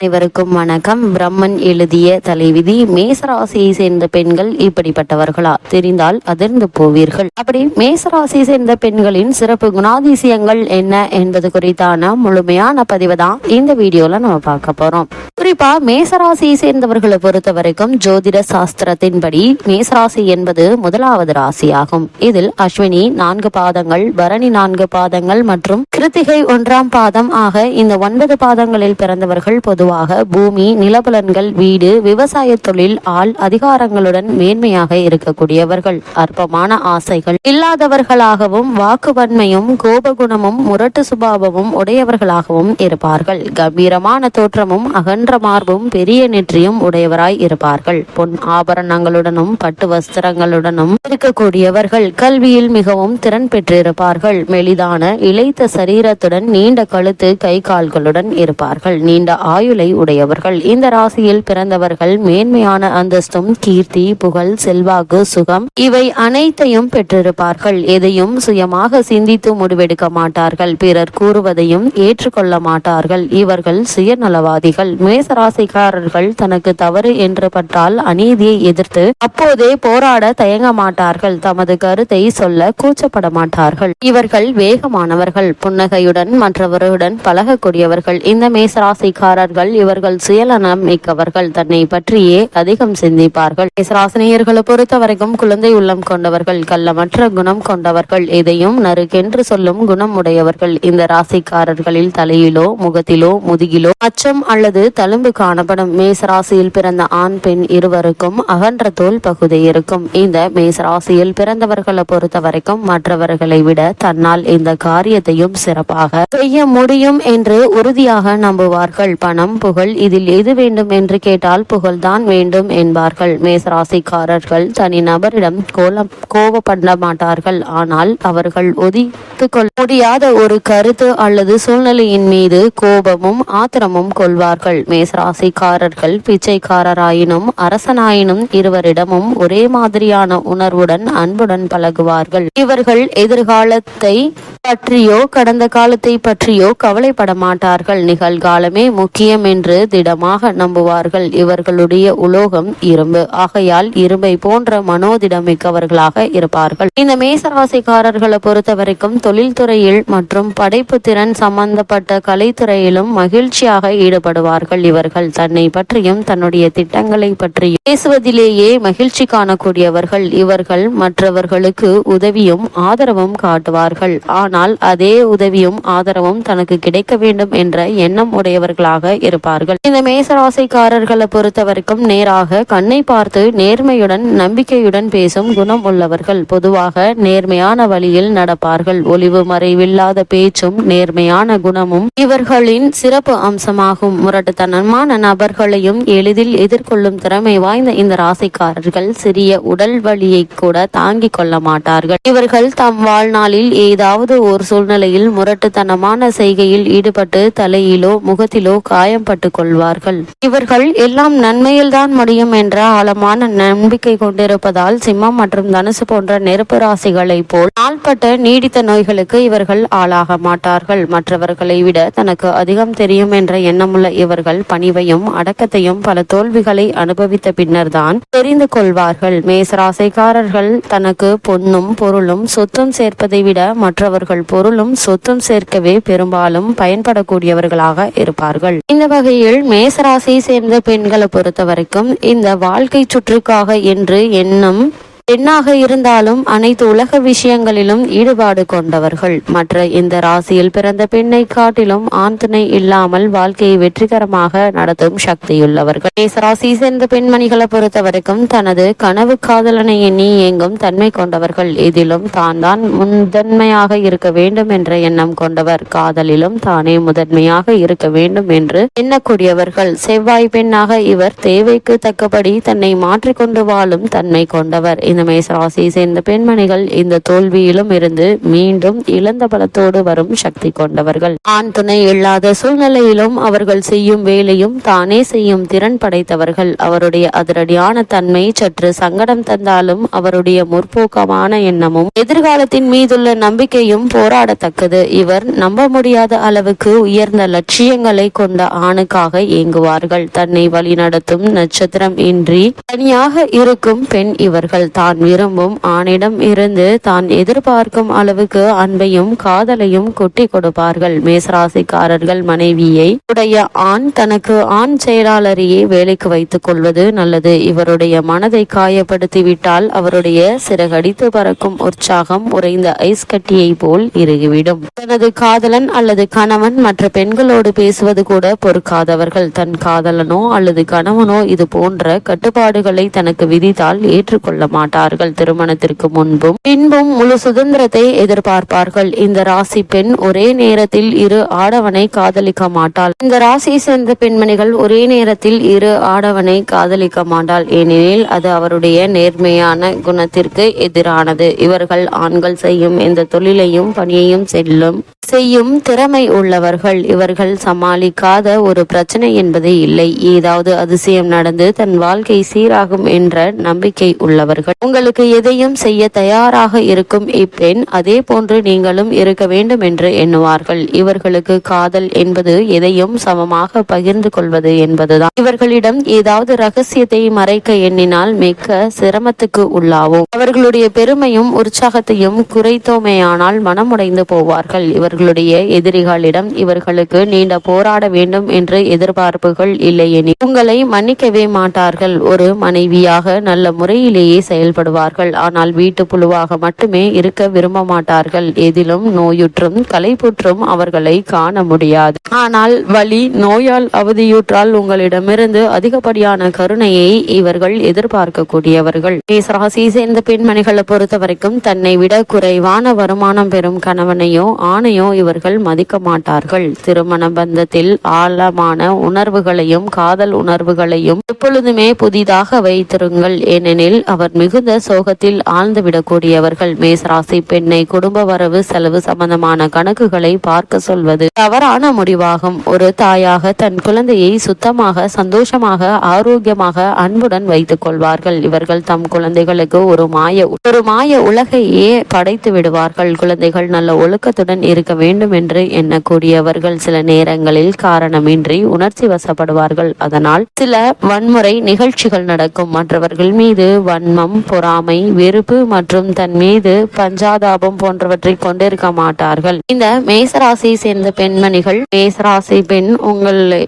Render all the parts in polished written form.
அனைவருக்கும் வணக்கம். பிரம்மன் எழுதிய தலைவிதி. மேசராசியை சேர்ந்த பெண்கள் இப்படிப்பட்டவர்களா? தெரிந்தால் அதிர்ந்து போவீர்கள். அப்படி மேசராசியை சேர்ந்த பெண்களின் சிறப்பு குணாதிசயங்கள் என்ன என்பது குறித்தான முழுமையான பதிவு தான் இந்த வீடியோல நம்ம பார்க்க போறோம். குறிப்பா மேசராசியை சேர்ந்தவர்களை பொறுத்த வரைக்கும் ஜோதிட சாஸ்திரத்தின்படி மேசராசி என்பது முதலாவது ராசியாகும். இதில் அஸ்வினி 4 பாதங்கள், பரணி 4 பாதங்கள் மற்றும் கிருத்திகை 1ஆம் பாதம் ஆக இந்த 9 பாதங்களில் பிறந்தவர்கள் பொதுவாக பூமி, நிலபலன்கள், வீடு, விவசாய தொழில், ஆள் அதிகாரங்களுடன் மேன்மையாக இருக்கக்கூடியவர்கள். அற்பமான ஆசைகள் இல்லாதவர்களாகவும் வாக்குவன்மையும் கோபகுணமும் முரட்டு சுபாவமும் உடையவர்களாகவும் இருப்பார்கள். கம்பீரமான தோற்றமும் அகன்ற மார்பும் பெரிய நெற்றியும் உடையவராய் இருப்பார்கள். பொன் ஆபரணங்களுடனும் பட்டு வஸ்திரங்களுடனும் இருக்கக்கூடியவர்கள். கல்வியில் மிகவும் திறன் பெற்றிருப்பார்கள். மெலிதான இளைத்த சரீரத்துடன் நீண்ட கழுத்து, கை கால்களுடன் இருப்பார்கள். நீண்ட ஆயுளை உடையவர்கள். இந்த ராசியில் பிறந்தவர்கள் மேன்மையான அந்தஸ்தும் கீர்த்தி, புகழ், செல்வாக்கு, சுகம் இவை அனைத்தையும் பெற்றிருப்பார்கள். எதையும் சுயமாக சிந்தித்து முடிவெடுக்க மாட்டார்கள். பிறர் கூறுவதையும் ஏற்றுக்கொள்ள மாட்டார்கள். இவர்கள் சுயநலவாதிகள். மேசராசிக்காரர்கள் தனக்கு தவறு என்று பட்டால் அநீதியை எதிர்த்து அப்போதே போராட தயங்க மாட்டார்கள். தமது கருத்தை சொல்ல கூச்சப்பட மாட்டார்கள். இவர்கள் வேகமானவர்கள். புன்னகையுடன் மற்றவர்களுடன் பழகக்கூடியவர்கள். இந்த மேசராசிக்காரர்கள் இவர்கள் சுயநலம் மிக்கவர்கள். தன்னை பற்றியே அதிகம் சிந்திப்பார்கள். மேசராசினியர்களை பொறுத்த வரைக்கும் குழந்தை உள்ளம் கொண்டவர்கள். கள்ளமற்ற குணம் கொண்டவர்கள். எதையும் நறுக்கென்று சொல்லும் குணம் உடையவர்கள். இந்த ராசிக்காரர்களில் தலையிலோ முகத்திலோ முதுகிலோ அச்சம் அல்லது தழும்பு காணப்படும். மேசராசியில் பிறந்த ஆண் பெண் இருவருக்கும் அகன்ற தோல் பகுதி இருக்கும். இந்த மேசராசியில் பிறந்தவர்களை பொறுத்த வரைக்கும் மற்றவர்களை விட தன்னால் இந்த காரியத்தையும் சிறப்பாக செய்ய முடியும் என்று உறுதியாக நம்புவார்கள். பணம், புகழ் இதில் எது வேண்டும் என்று கேட்டால் புகழ்தான் வேண்டும் என்பார்கள். மேசராசிக்காரர்கள் தனி நபரிடம் கோபப்பட மாட்டார்கள். ஆனால் அவர்கள் ஒதுக்கிக் கொள்ள முடியாத ஒரு கருத்து அல்லது சூழ்நிலையின் மீது கோபமும் ஆத்திரமும் கொள்வார்கள். மேசராசிக்காரர்கள் பிச்சைக்காரராயினும் அரசனாயினும் இருவரிடமும் ஒரே மாதிரியான உணர்வுடன் அன்புடன் பழகுவார்கள். இவர்கள் எதிர்காலத்தை பற்றியோ கடந்த காலத்தை பற்றியோ கவலைப்பட மாட்டார்கள். நிகழ்காலமே முக்கியம் என்று திடமாக நம்புவார்கள். இவர்களுடைய உலோகம் இரும்பு. ஆகையால் இரும்பை போன்ற மனோதிடம் மிக்கவர்களாக இருப்பார்கள். இந்த மேசராசிக்காரர்களை பொறுத்த வரைக்கும் தொழில்துறையில் மற்றும் படைப்பு திறன் சம்பந்தப்பட்ட கலைத்துறையிலும் மகிழ்ச்சியாக ஈடுபடுவார்கள். இவர்கள் தன்னை பற்றியும் தன்னுடைய திட்டங்களை பற்றியும் பேசுவதிலேயே மகிழ்ச்சி காணக்கூடியவர்கள். இவர்கள் மற்றவர்களுக்கு உதவியும் ஆதரவும் காட்டுவார்கள். ஆனால் அதே உதவியும் ஆதரவும் தனக்கு கிடைக்க வேண்டும் என்ற எண்ணம் உடையவர்களாக இருப்பார்கள். இந்த மேசராசிக்காரர்களை பொறுத்த வரைக்கும் நேராக கண்ணை பார்த்து நேர்மையுடன் நம்பிக்கையுடன் பேசும் குணம் உள்ளவர்கள். பொதுவாக நேர்மையான வழியில் நடப்பார்கள். ஒளிவு மறைவில்லாத பேச்சும் நேர்மையான குணமும் இவர்களின் சிறப்பு அம்சமாகும். முரட்டுத்தனமான நபர்களையும் எளிதில் எதிர்கொள்ளும் திறமை வாய்ந்த இந்த ராசிக்காரர்கள் சிறிய உடல் வலியை கூட தாங்கிக் கொள்ள மாட்டார்கள். இவர்கள் தம் வாழ்நாளில் ஏதாவது ஒரு சூழ்நிலையில் முரட்டுத்தனமான செய்கையில் ஈடுபட்டு தலையிலோ முகத்திலோ காயம் பட்டு கொள்வார்கள். இவர்கள் எல்லாம் நன்மையில் தான் முடியும் என்ற ஆழமான நம்பிக்கை கொண்டிருப்பதால் சிம்மம் மற்றும் தனுசு போன்ற நெருப்பு ராசிகளை போல் நாள்பட்ட நீடித்த நோய்களுக்கு இவர்கள் ஆளாக மாட்டார்கள். மற்றவர்களை விட தனக்கு அதிகம் தெரியும் என்ற எண்ணமுள்ள இவர்கள் பணிவையும் அடக்கத்தையும் பல தோல்விகளை அனுபவித்த பின்னர் தான் தெரிந்து கொள்வார்கள். மேசராசிக்காரர்கள் தனக்கு பொன்னும் பொருளும் சொத்தும் சேர்ப்பதை விட மற்றவர்கள் பொருளும் சொத்தும் சேர்க்கவே பெரும்பாலும் பயன்படக்கூடியவர்களாக இருப்பார்கள். இந்த வகையில் மேசராசியை சேர்ந்த பெண்களை பொறுத்த வரைக்கும் இந்த வாழ்க்கை சுற்றுக்காக என்று எண்ணம் பெண்ணாக இருந்தாலும் அனைத்து உலக விஷயங்களிலும் ஈடுபாடு கொண்டவர்கள். மற்ற இந்த ராசியில் பிறந்த பெண்ணை காட்டிலும் ஆண் துணை இல்லாமல் வாழ்க்கையை வெற்றிகரமாக நடத்தும் சக்தியுள்ளவர்கள். மேசராசியை சேர்ந்த பெண்மணிகளை பொறுத்த வரைக்கும் தனது கனவு காதலனை எண்ணி இயங்கும் தன்மை கொண்டவர்கள். இதிலும் தான் முதன்மையாக இருக்க வேண்டும் என்ற எண்ணம் கொண்டவர். காதலிலும் தானே முதன்மையாக இருக்க வேண்டும் என்று எண்ணக்கூடியவர்கள். செவ்வாய் பெண்ணாக இவர் தேவைக்கு தக்கபடி தன்னை மாற்றிக்கொண்டு வாழும் தன்மை கொண்டவர். இந்த மேசராசியை சேர்ந்த பெண்மணிகள் இந்த தோல்வியிலும் இருந்து மீண்டும் இழந்த பலத்தோடு வரும் சக்தி கொண்டவர்கள். ஆண் துணை இல்லாத சூழ்நிலையிலும் அவர்கள் செய்யும் வேலையும் தானே செய்யும் திறன் படைத்தவர்கள். அவருடைய அதிரடியான தன்மை சற்று சங்கடம் தந்தாலும் அவருடைய முற்போக்கமான எண்ணமும் எதிர்காலத்தின் மீதுள்ள நம்பிக்கையும் போராடத்தக்கது. இவர் நம்ப முடியாத அளவுக்கு உயர்ந்த லட்சியங்களை கொண்ட ஆணுக்காக ஏங்குவார்கள். தன்னை வழிநடத்தும் நட்சத்திரம் இன்றி தனியாக இருக்கும் பெண் இவர்கள். தான் விரும்பும் ஆணிடம் இருந்து தான் எதிர்பார்க்கும் அளவுக்கு அன்பையும் காதலையும் கொட்டி கொடுப்பார்கள். மேசராசிக்காரர்கள் மனைவியை உடைய ஆண் தனக்கு ஆண் செயலாளரையே வேலைக்கு வைத்துக் கொள்வது நல்லது. இவருடைய மனதை காயப்படுத்திவிட்டால் அவருடைய சிறகடித்து பறக்கும் உற்சாகம் உறைந்த ஐஸ் கட்டியை போல் இறுகிவிடும். தனது காதலன் அல்லது கணவன் மற்ற பெண்களோடு பேசுவது கூட பொறுக்காதவர்கள். தன் காதலனோ அல்லது கணவனோ இது போன்ற கட்டுப்பாடுகளை தனக்கு விதித்தால் ஏற்றுக்கொள்ள மாட்டார்கள். திருமணத்திற்கு முன்பும் பின்பும் முழு சுதந்திரத்தை எதிர்பார்ப்பார்கள். இந்த ராசி பெண் ஒரே நேரத்தில் இரு ஆடவனை காதலிக்க மாட்டாள். இந்த ராசியை சேர்ந்த பெண்மணிகள் ஒரே நேரத்தில் இரு ஆடவனை காதலிக்க மாட்டாள். ஏனெனில் அது அவருடைய நேர்மையான குணத்திற்கு எதிரானது. இவர்கள் ஆண்கள் செய்யும் எந்த தொழிலையும் பணியையும் செய்யும் திறமை உள்ளவர்கள். இவர்கள் சமாளிக்காத ஒரு பிரச்சனை என்பதே இல்லை. ஏதாவது அதிசயம் நடந்து தன் வாழ்க்கை சீராகும் என்ற நம்பிக்கை உள்ளவர்கள். உங்களுக்கு எதையும் செய்ய தயாராக இருக்கும் இப்பெண் அதே போன்று நீங்களும் இருக்க வேண்டும் என்று எண்ணுவார்கள். இவர்களுக்கு காதல் என்பது எதையும் சமமாக பகிர்ந்து கொள்வது என்பதுதான். இவர்களிடம் ஏதாவது ரகசியத்தை மறைக்க எண்ணினால் மிக்க சிரமத்துக்கு உள்ளாவும். அவர்களுடைய பெருமையும் உற்சாகத்தையும் குறைத்தோமேயானால் மனமுடைந்து போவார்கள். இவர்களுடைய எதிரிகளிடம் இவர்களுக்கு நீண்ட போராட வேண்டும் என்று எதிர்பார்ப்புகள் இல்லையெனில் உங்களை மன்னிக்கவே மாட்டார்கள். ஒரு மனைவியாக நல்ல முறையிலேயே செயல்படுவார்கள். ஆனால் வீட்டு புழுவாக மட்டுமே இருக்க விரும்ப மாட்டார்கள். எதிலும் நோயுற்றும் களைப்புற்றும் அவர்களை காண முடியாது. ஆனால் வலி நோயால் அவதியுற்றால் உங்களிடமிருந்து அதிகப்படியான கருணையை இவர்கள் எதிர்பார்க்கக்கூடியவர்கள். மேசராசியை சேர்ந்த பெண்மணிகளை பொறுத்த வரைக்கும் தன்னை விட குறைவான வருமானம் பெறும் கணவனையோ ஆணையோ இவர்கள் மதிக்க மாட்டார்கள். திருமண பந்தத்தில் ஆழமான உணர்வுகளையும் காதல் உணர்வுகளையும் எப்பொழுதுமே புதிதாக வைத்திருங்கள். ஏனெனில் அவர் மிகுந்த சோகத்தில் ஆழ்ந்துவிடக்கூடியவர்கள். மேசராசி பெண்ணை குடும்ப வரவு செலவு சம்பந்தமான கணக்குகளை பார்க்க சொல்வது தவறான முடிவாகும். ஒரு தாயாக தன் குழந்தையை சுத்தமாக சந்தோஷமாக ஆரோக்கியமாக அன்புடன் வைத்துக் கொள்வார்கள். இவர்கள் தம் குழந்தைகளுக்கு ஒரு மாய உலகையே படைத்து விடுவார்கள். குழந்தைகள் நல்ல ஒழுக்கத்துடன் இருக்க வேண்டும் என்று எண்ணக்கூடியவர்கள். சில நேரங்களில் காரணமின்றி உணர்ச்சி வசப்படுவார்கள். அதனால் சில வன்முறை நிகழ்ச்சிகள் நடக்கும். மற்றவர்கள் மீது வன்மம், பொறாமை, வெறுப்பு மற்றும் தன் மீது பஞ்சாதாபம் போன்றவற்றை கொண்டிருக்க மாட்டார்கள். இந்த மேசராசியை சேர்ந்த பெண்மணிகள் மேசராசி பெண்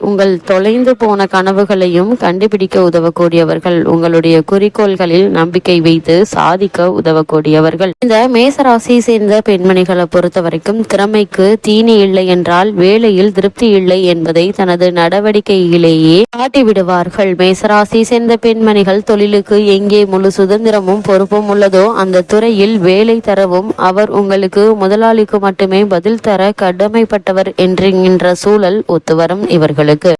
உங்கள் தொலைந்து போன கனவுகளையும் கண்டுபிடிக்க உதவக்கூடியவர்கள். உங்களுடைய குறிக்கோள்களில் நம்பிக்கை வைத்து சாதிக்க உதவக்கூடியவர்கள். இந்த மேசராசியை சேர்ந்த பெண்மணிகளை பொறுத்த வரைக்கும் திறமைக்கு தீனி இல்லை என்றால் வேலையில் திருப்தி இல்லை என்பதை தனது நடவடிக்கையிலேயே காட்டிவிடுவார்கள். மேசராசியை சேர்ந்த பெண்மணிகள் தொழிலுக்கு எங்கே முழு சுதந்திரமும் பொறுப்பும் உள்ளதோ அந்த துறையில் வேலை தரவும் அவர் உங்களுக்கு முதலாளிக்கு மட்டுமே பதில் தர கடமைப்பட்டவர் என்கின்ற சூழல் ஒத்துவரும் இவர்களுக்கு.